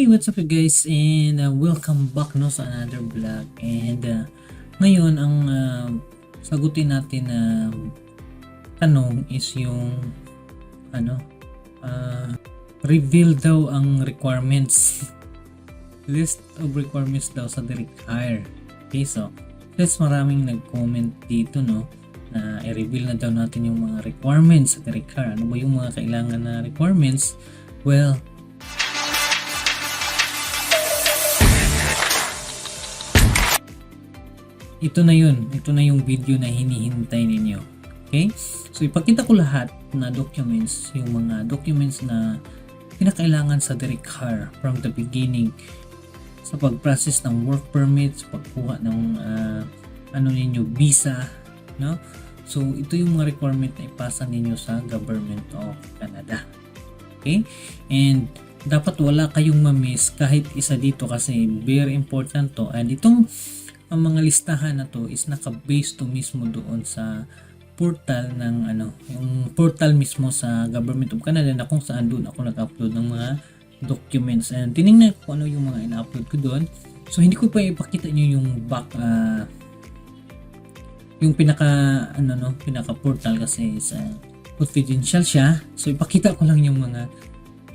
Hey, what's up you guys, and welcome back no sa another vlog. And ngayon ang sagutin natin na tanong is yung ano reveal daw ang requirements, list of requirements daw sa direct hire. Okay, so there's maraming nag-comment dito no na i-reveal na daw natin yung mga requirements sa direct hire. Ano ba yung mga kailangan na requirements? Well, ito na yun. Ito na yung video na hinihintay ninyo. Okay? So, ipakita ko lahat na documents, yung mga documents na kinakailangan sa direct hire from the beginning sa pag-process ng work permits, pagkuha ng visa, no? So, ito yung mga requirement na ipasa ninyo sa Government of Canada. Okay? And dapat wala kayong ma-miss kahit isa dito kasi very important to. And itong ang mga listahan na to is naka-base to mismo doon sa portal ng yung portal mismo sa Government of Canada na kung saan doon ako nag-upload ng mga documents. And tinignan ko ano yung mga ina-upload ko doon. So hindi ko pa ipakita niyo yung back yung pinaka portal kasi sa confidential siya. So ipakita ko lang yung mga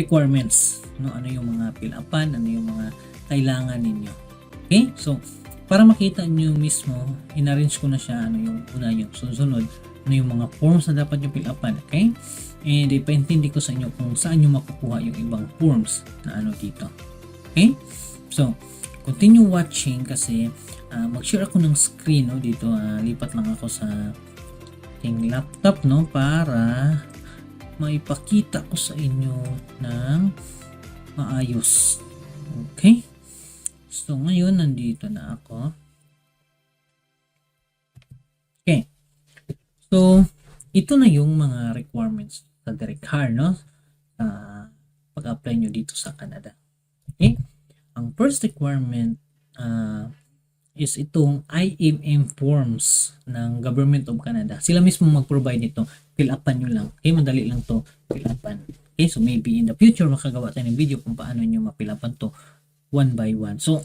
requirements, no, ano yung mga fill-upan, ano yung mga kailangan ninyo. Okay? So para makita nyo mismo, in-arrange ko na siya, ano yung una yung susunod, ano yung mga forms na dapat nyo fill upan, okay? And ipaintindi ko sa inyo kung saan nyo makukuha yung ibang forms na ano dito. Okay? So, continue watching kasi mag-share ako ng screen, no, dito. Lipat lang ako sa aking laptop, no, para maipakita ko sa inyo ng maayos. Okay? So, ngayon, nandito na ako. Okay. So, ito na yung mga requirements sa direct hire, no? Pag-apply nyo dito sa Canada. Okay? Ang first requirement is itong IMM forms ng Government of Canada. Sila mismo mag-provide nito. Fill upan nyo lang. Okay? Madali lang to fill upan. Okay? So, maybe in the future, makagawa tayo ng video kung paano nyo ma-fill upan to one by one. So,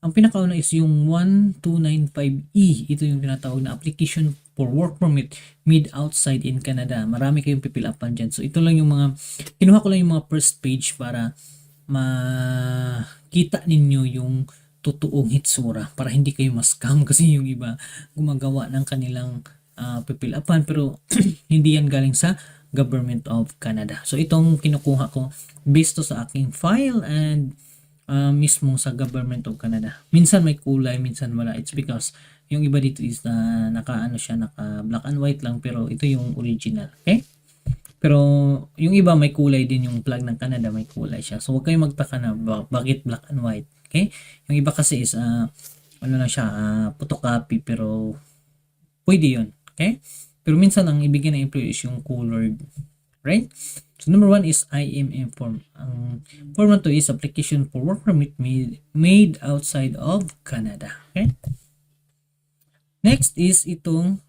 ang pinakauna is yung 1295E. Ito yung tinatawag na application for work permit made outside in Canada. Marami kayong pipilapan dyan. So, ito lang yung mga, kinuha ko lang yung mga first page para makita ninyo yung totoong hitsura para hindi kayo ma-scam kasi yung iba gumagawa ng kanilang pipilapan pero hindi yan galing sa Government of Canada. So, itong kinukuha ko based to sa aking file and mismo sa Government of Canada. Minsan may kulay, minsan wala. It's because yung iba dito is naka black and white lang pero ito yung original. Okay? Pero yung iba may kulay din, yung flag ng Canada may kulay siya. So huwag kayong magtaka na bakit black and white. Okay? Yung iba kasi is photocopy pero pwede yun. Okay? Pero minsan ang ibigay ng employee is yung colored. Right? So number one is IMM form. Ang form na to is application for work permit made outside of Canada. Okay? Next is ito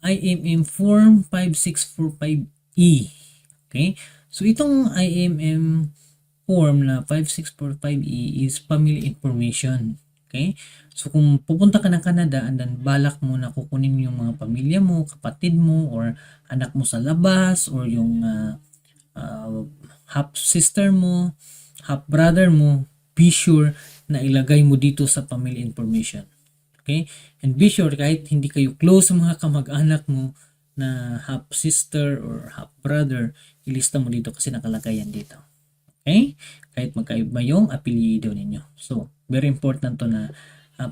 IMM form 5645E. Okay? So itong IMM form na 5645E is family information. Okay? So kung pupunta ka ng Canada and then balak mo na kukunin yung mga pamilya mo, kapatid mo, or anak mo sa labas, or yung half sister mo, half brother mo, be sure na ilagay mo dito sa family information. Okay? And be sure kahit hindi kayo close sa mga kamag-anak mo na half sister or half brother, ilista mo dito kasi nakalagay yan dito. Okay? Kahit magkaiba yung apelyido ninyo. So, very important to na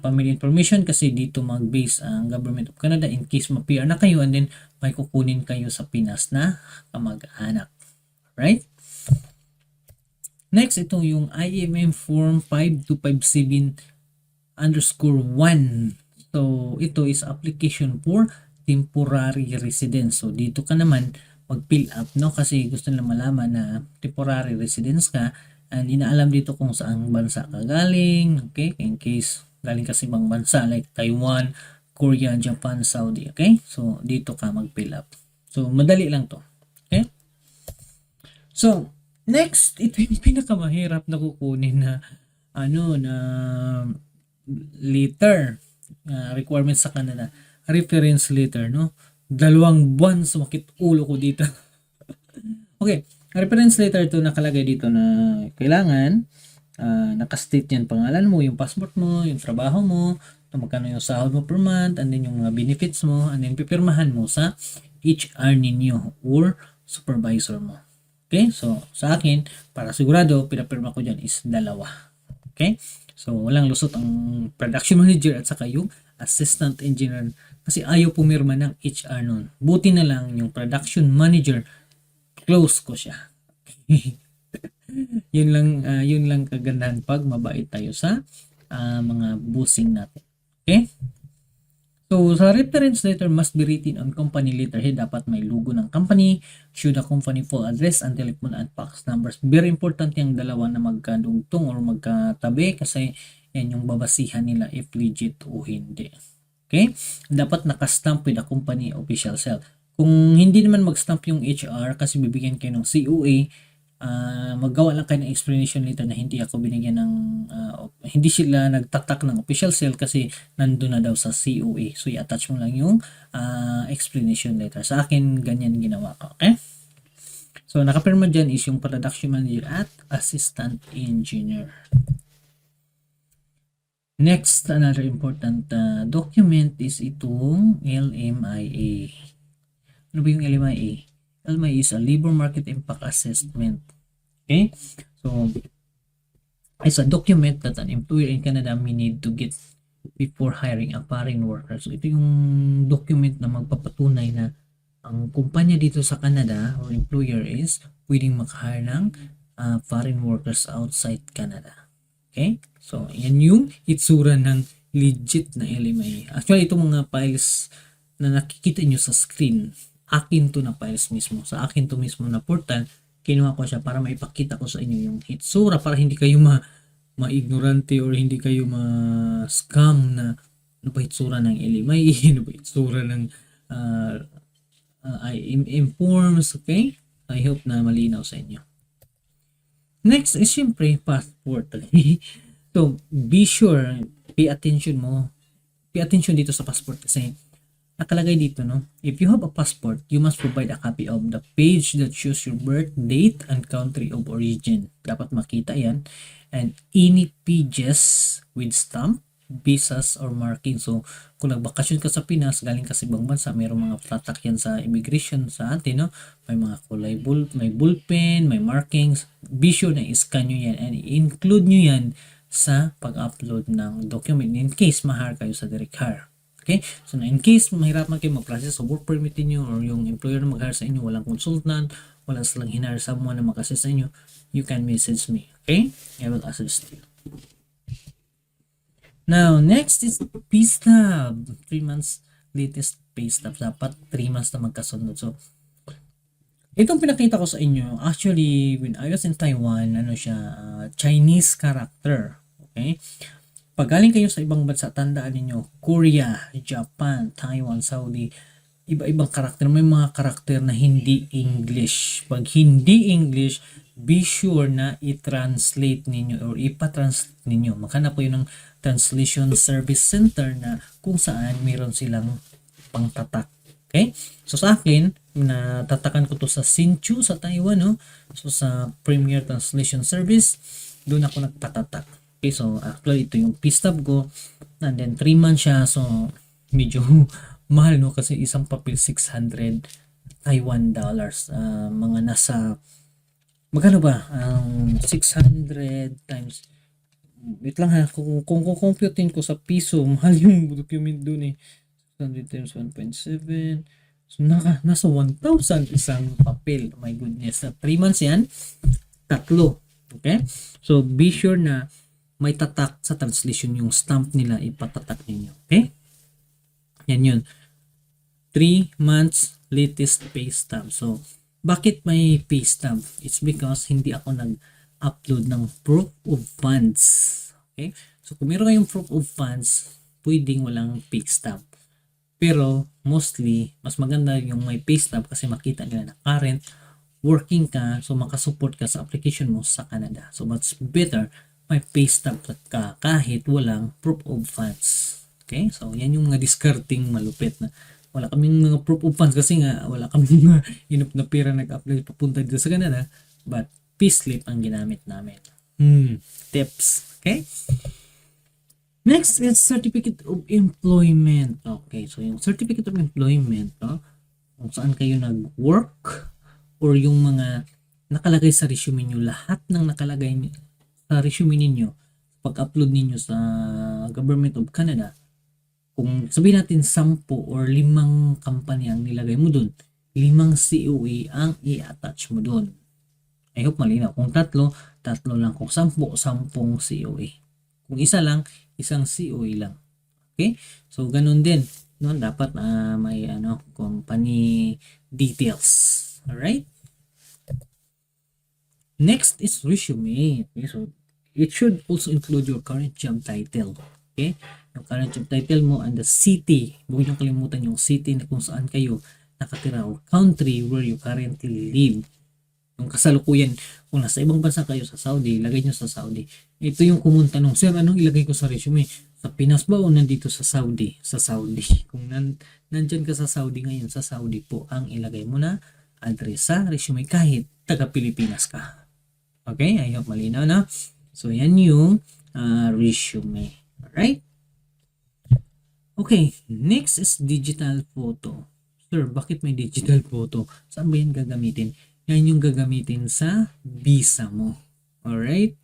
family information kasi dito mag-base ang Government of Canada in case ma-PR na kayo and then may kukunin kayo sa Pinas na kamag-anak. Right? Next, ito yung IMM form 5257_1. So, ito is application for temporary residence. So, dito ka naman mag-fill up, no? Kasi gusto nila malaman na temporary residence ka and inaalam dito kung saan bansa ka galing, okay? In case galing kasi ibang bansa like Taiwan, Korea, Japan, Saudi, okay? So, dito ka mag-fill up. So, madali lang to, okay? So, Next, ito yung pinakamahirap na kukunin na na letter, requirements sa Canada. Reference letter, no? 2 buwan sumakit ulo ko dito. Okay, reference letter to nakalagay dito na kailangan nakastate yan pangalan mo, yung passport mo, yung trabaho mo, magkano yung sahod mo per month, and then yung mga benefits mo, and then pipirmahan mo sa HR ninyo or supervisor mo. Okay? So, sa akin, para sigurado, pinapirma ko dyan is 2. Okay? So, walang lusot ang production manager at saka yung assistant engineer kasi ayaw pumirma ng HR nun. Buti na lang yung production manager, close ko siya. yun lang kagandahan pag mabait tayo sa mga bossing natin. Okay? So, sa reference letter must be written on company letterhead. Dapat may logo ng company, show the company full address and telephone and fax numbers. Very important yung dalawa na magkadugtong or magkatabi kasi yan yung babasihan nila if legit o hindi. Okay? Dapat nakastamp with the company official cell. Kung hindi naman mag-stamp yung HR kasi bibigyan kayo ng COA, maggawa lang kayo ng explanation letter na hindi ako binigyan ng hindi sila nagtatak ng official cell kasi nandun na daw sa COA. So i-attach mo lang yung explanation letter. Sa akin ganyan ginawa ko. Okay? So nakapirma dyan is yung production manager at assistant engineer. Next, another important document is itong LMIA. Ano ba yung LMIA? LMIA is a Labor Market Impact Assessment. Okay? So, it's a document that an employer in Canada may need to get before hiring a foreign worker. So, ito yung document na magpapatunay na ang kumpanya dito sa Canada or employer is pwedeng makahire ng foreign workers outside Canada. Okay? So, yan yung itsura ng legit na LMIA. Actually, itong mga files na nakikita nyo sa screen, akin to na files mismo. Sa akin to mismo na portal, kinuha ko siya para maipakita ko sa inyo yung itsura para hindi kayo ma-ignorante or hindi kayo ma-scam na ano ba itsura ng LMIA, ano ba itsura ng IM forms, okay? I hope na malinaw sa inyo. Next is syempre passport. So, be sure, pay attention dito sa passport kasi nakalagay dito, no? If you have a passport, you must provide a copy of the page that shows your birth date and country of origin. Dapat makita yan. And any pages with stamp, visas, or marking. So, kung nagbakasyon ka sa Pinas, galing ka sa ibang bansa, mayroong mga tatak yan sa immigration sa atin, no? May mga kulay, may bullpen, may markings. Be sure na i-scan nyo yan and include nyo yan sa pag-upload ng document in case mahire kayo sa direct hire. Okay? So, in case mahirapan kayo mag-process sa work permit niyo or yung employer na mag-hire sa inyo, walang consultant, wala silang hinire someone na mag-assist sa inyo, you can message me. Okay? I will assist you. Now, next is pay stub. 3 months latest pay stub. Dapat 3 months na magkasunod. So, itong pinakita ko sa inyo, actually, when I was in Taiwan, Chinese character. Okay? Pag galing kayo sa ibang bansa, tandaan niyo Korea, Japan, Taiwan, Saudi, iba-ibang karakter. May mga karakter na hindi English. Pag hindi English, be sure na i-translate ninyo or ipa-translate ninyo. Maghanap po yun ng translation service center na kung saan meron silang pangtatak. Okay? So sa akin, natatakan ko to sa Sinchu sa Taiwan, no? So sa Premier Translation Service, doon ako nagpatatak. Okay, so actually ito yung pay stub ko and then 3 months siya, so medyo mahal, no, kasi isang papel 600 Taiwan dollars, mga nasa magkano ba 600 times, wait lang ha, kung computein ko sa piso, mahal yung document dun eh. 600 times 1.7, so nasa 1,000 isang papel. Oh my goodness, 3 months yan, 3. Okay, so be sure na may tatak sa translation, yung stamp nila ipatatak ninyo. Okay? Yan yun. 3 months latest pay stub. So, bakit may pay stub? It's because hindi ako nag-upload ng proof of funds. Okay? So, kung meron kayong proof of funds, pwedeng walang pay stub. Pero, mostly, mas maganda yung may pay stub kasi makita nila na current working ka, so makasupport ka sa application mo sa Canada. So much better may pay stub ka kahit walang proof of funds. Okay? So yan yung mga discarding malupit na wala kaming mga proof of funds kasi nga wala kaming mga enough na pera nag-apply papunta dito sa Canada, but payslip ang ginamit namin. Tips. Okay? Next is Certificate of Employment. Okay, so yung Certificate of Employment, no, kung saan kayo nag-work or yung mga nakalagay sa resume niyo, lahat ng nakalagay sa resume ninyo, pag-upload ninyo sa Government of Canada, kung sabihin natin 10 or 5 company ang nilagay mo dun, 5 COE ang i-attach mo dun. I hope malinaw. Kung tatlo lang. Kung 10 COE. Kung isa lang, isang COE lang. Okay? So, ganun din. No? Dapat may company details. Alright? Next is resume. Okay? So, it should also include your current job title. Okay? Yung current job title mo and the city. Huwag niyong kalimutan yung city na kung saan kayo nakatira or country where you currently live. Yung kasalukuyan, kung nasa ibang bansa kayo sa Saudi, ilagay nyo sa Saudi. Ito yung common tanong, sir, anong ilagay ko sa resume? Sa Pinas ba o nandito sa Saudi? Sa Saudi. Kung nandyan ka sa Saudi ngayon, sa Saudi po ang ilagay mo na address sa resume kahit taga Pilipinas ka. Okay? I hope malinaw na. So, yan yung resume. Alright? Okay. Next is digital photo. Sir, bakit may digital photo? Saan ba yan gagamitin? Yan yung gagamitin sa visa mo. Alright?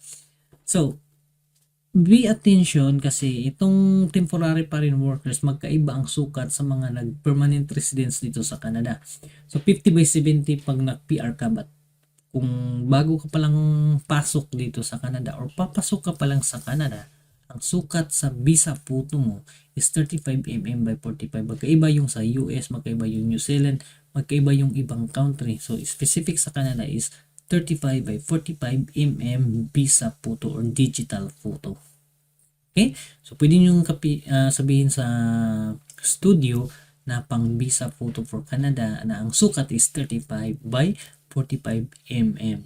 So, be attention kasi itong temporary foreign workers, magkaiba ang sukat sa mga nag-permanent residents dito sa Canada. So, 50/70 pag nag-PR ka, but kung bago ka palang pasok dito sa Canada or papasok ka palang sa Canada, ang sukat sa visa photo mo is 35mm by 45. Magkaiba yung sa US, magkaiba yung New Zealand, magkaiba yung ibang country. So, specific sa Canada is 35 by 45mm visa photo or digital photo. Okay? So, pwede nyo sabihin sa studio na pang visa photo for Canada na ang sukat is 35 by 45mm.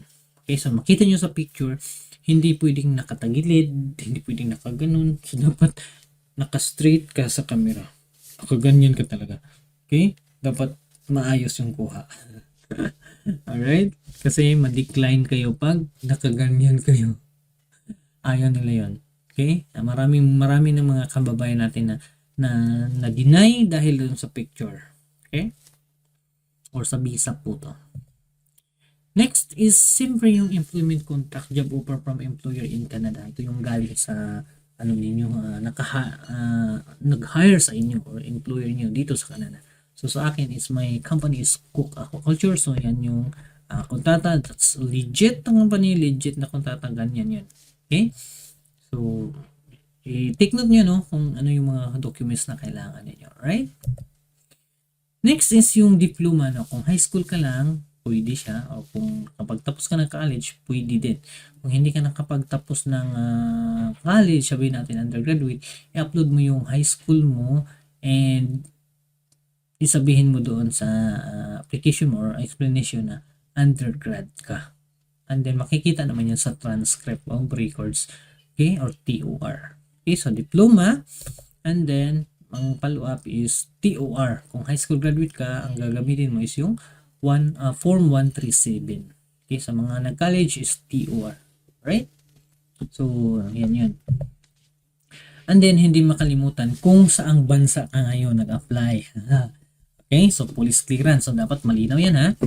Okay? So, makita nyo sa picture, hindi pwedeng nakatagilid, hindi pwedeng nakaganon. So, dapat naka-straight ka sa camera. Nakaganyan ka talaga. Okay? Dapat maayos yung kuha. Alright? Kasi ma-decline kayo pag nakaganyan kayo. Ayaw nila yon. Okay? Marami ng mga kababayan natin na deny dahil dun sa picture. Okay? Or sa visa po to. Next is siyempre yung employment contract, job offer from employer in Canada. Ito yung galing sa nag-hire sa inyo or employer niyo dito sa Canada. So sa akin is my company is Cook Aquaculture. So yan yung kontrata. That's legit na company, legit na kontrata, ganyan yun. Okay? So take note nyo no kung ano yung mga documents na kailangan niyo. Right? Next is yung diploma. No? Kung high school ka lang, pwede siya. O kung kapag tapos ka ng college, pwede din. Kung hindi ka nakapagtapos ng college, sabihin natin undergraduate, i-upload mo yung high school mo and isabihin mo doon sa application mo or explanation na undergrad ka. And then makikita naman yan sa transcript of records, okay, or TOR. Okay, so diploma, and then ang follow-up is TOR. Kung high school graduate ka, ang gagamitin mo is yung Form 137. Okay, sa mga nag-college is TOR. Right? So, yan. And then, hindi makalimutan kung saang bansa ka ngayon nag-apply. Okay, so police clearance. So, dapat malinaw yan ha.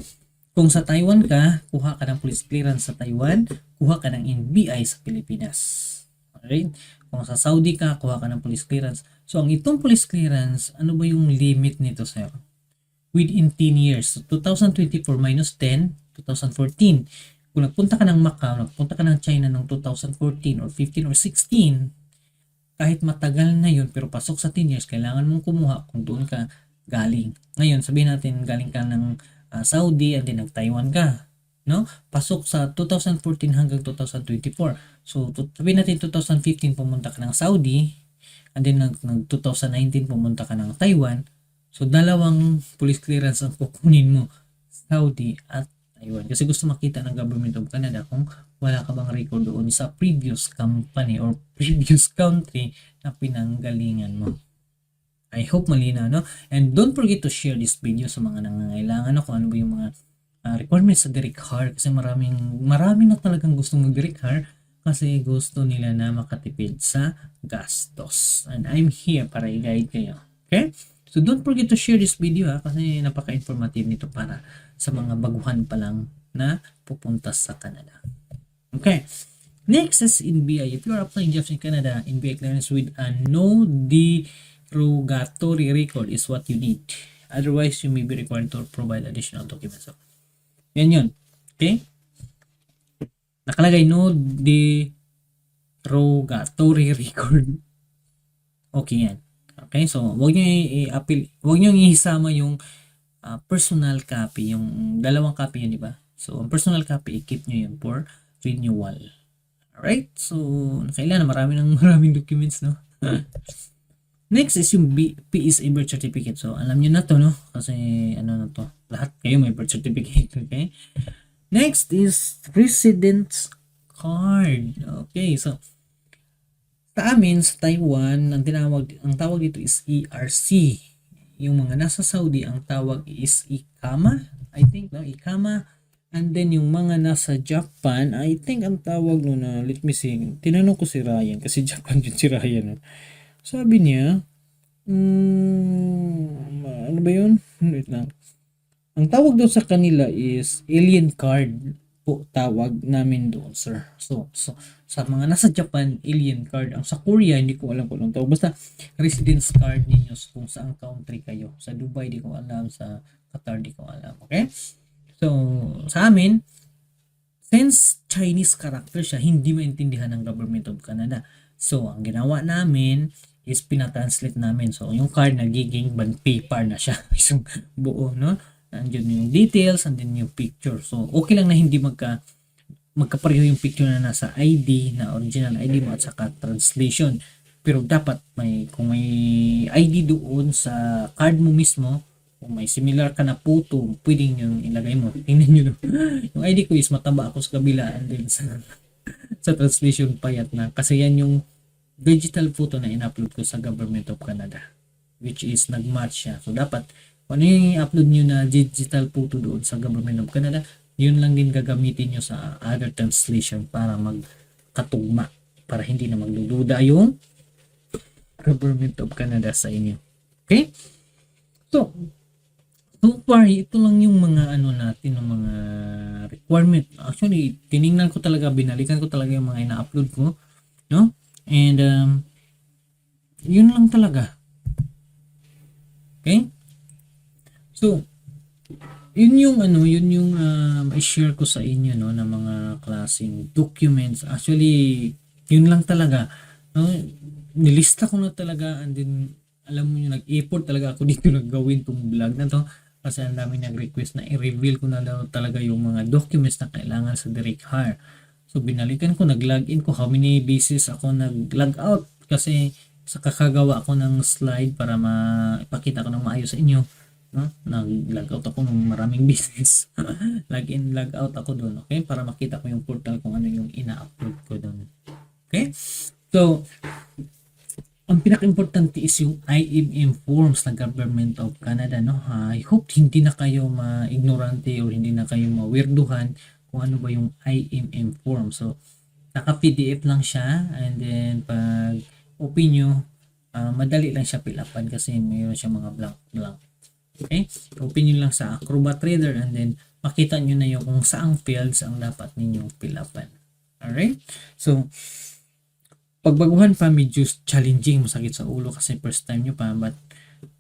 Kung sa Taiwan ka, kuha ka ng police clearance sa Taiwan, kuha ka ng NBI sa Pilipinas. Alright? Kung sa Saudi ka, kuha ka ng police clearance. So, ang itong police clearance, ano ba yung limit nito, sir? Within 10 years. So, 2024 minus 10, 2014. Kung nagpunta ka ng Macau, nagpunta ka ng China noong 2014 or 15 or 16, kahit matagal na yun, pero pasok sa 10 years, kailangan mong kumuha kung doon ka galing. Ngayon, sabihin natin, galing ka ng Saudi and then nag-Taiwan ka. No? Pasok sa 2014 hanggang 2024. So, sabihin natin 2015 pumunta ka ng Saudi and then nag-2019 pumunta ka ng Taiwan. So, dalawang police clearance ang kukunin mo. Saudi at Taiwan. Kasi gusto makita ng government of Canada kung wala ka bang record doon sa previous company or previous country na pinanggalingan mo. I hope malinaw, no? And don't forget to share this video sa mga nangangailangan, no? Kung ano ba yung mga requirements sa direct hire, kasi marami na talagang gustong mag-direct hire kasi gusto nila na makatipid sa gastos. And I'm here para i-guide kayo. Okay? So don't forget to share this video kasi napaka-informative nito para sa mga baguhan pa lang na pupunta sa Canada. Okay. Next is NBI. If you are applying jobs in Canada, NBI clearance with a no derogatory record is what you need. Otherwise, you may be required to provide additional documents. So, yan yun. Okay? Nakalagay no derogatory record. Okay yan. Okay? So, wag nyo i-appeal, wag nyo isama yung personal copy. Yung dalawang copy yun, di ba? So, ang personal copy, i-keep nyo yun for renewal. Alright? So, kailangan maraming documents, no? Next is yung PSA birth certificate. So, alam nyo na to, no? Kasi, ano na to? Lahat kayo may birth certificate, okay? Next is residence card. Okay, so, sa amin, sa Taiwan, ang tawag dito is ERC. Yung mga nasa Saudi, ang tawag is IKAMA. I think, no? IKAMA. And then, yung mga nasa Japan, I think ang tawag no na, let me see, tinanong ko si Ryan, kasi Japan yun si Ryan, no? Sabi niya, ano ba yun? Wait lang. Ang tawag daw sa kanila is alien card po tawag namin doon, sir. So sa mga nasa Japan, alien card. Ang sa Korea, hindi ko alam kung anong tawag. Basta residence card ninyo kung saang country kayo. Sa Dubai, di ko alam. Sa Qatar, di ko alam. Okay? So, sa amin, since Chinese character siya, hindi maintindihan ng Government of Canada. So, ang ginawa namin is pinatranslate namin. So, yung card nagiging bond paper na siya. Isang buo, no? Nandiyan yung details and then yung picture. So, okay lang na hindi magkapareho yung picture na nasa ID, na original ID mo at saka translation. Pero dapat kung may ID doon sa card mo mismo, kung may similar ka na photo, pwedeng yung ilagay mo. Tingnan nyo, no? Yung ID ko is mataba ako sa kabila and then sa translation payat na. Kasi yan yung digital photo na in-upload ko sa Government of Canada, which is nag-match siya. So, dapat, kung ano yung i-upload nyo na digital photo doon sa Government of Canada, yun lang din gagamitin nyo sa other translation para magkatugma, para hindi na magdududa yung Government of Canada sa inyo. Okay? So far, ito lang yung mga natin, yung mga requirement. Actually, tiningnan ko talaga, binalikan ko talaga yung mga ina-upload ko, no? And yun lang talaga. Okay? So, yun yung i-share ko sa inyo, no, na mga klaseng documents. Actually, yun lang talaga, no? Nilista ko na talaga, and then alam mo yung nag-effort talaga ako dito naggawin tong vlog na to kasi ang dami nag-request na i-reveal ko na daw talaga yung mga documents na kailangan sa direct hire. So, binalikan ko, nag-login ko, how many beses ako nag-log out kasi sa kakagawa ako ng slide para maipakita ko ng maayos sa inyo. No? Nag-log out ako ng maraming beses. Log-in, log out ako doon. Okay? Para makita ko yung portal kung ano yung ina-upload ko doon. Okay? So, ang pinaka-importante is yung IMM forms ng Government of Canada. No? I hope hindi na kayo ma-ignorante or hindi na kayo ma-weirduhan kung ano ba yung IMM form. So, naka-PDF lang siya, and then pag open nyo, madali lang siya fill upan kasi mayroon siya mga blank. Okay? Open nyo lang sa Acrobat Reader and then makita nyo na yung kung saang fields ang dapat ninyong fill upan. Alright? So, pagbaguhan pa, medyo challenging, masakit sa ulo kasi first time nyo pa, but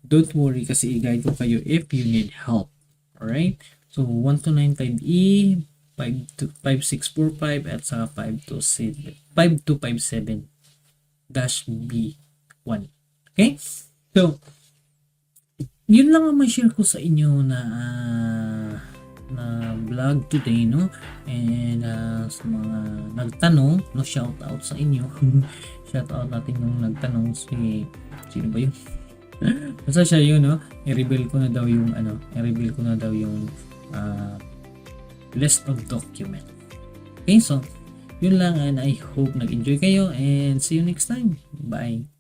don't worry kasi i-guide ko kayo if you need help. Alright? So, 1295E, 5645 at saka 5257-B1. Okay? So, yun lang ang ma-share ko sa inyo na vlog today, no? And sa mga nagtanong, no, shout out sa inyo. Shout out natin yung nagtanong, sino ba yun? Basta siya yun, no? I-reveal ko na daw yung list of document. Okay, so yun lang, and I hope nag-enjoy kayo, and see you next time. Bye.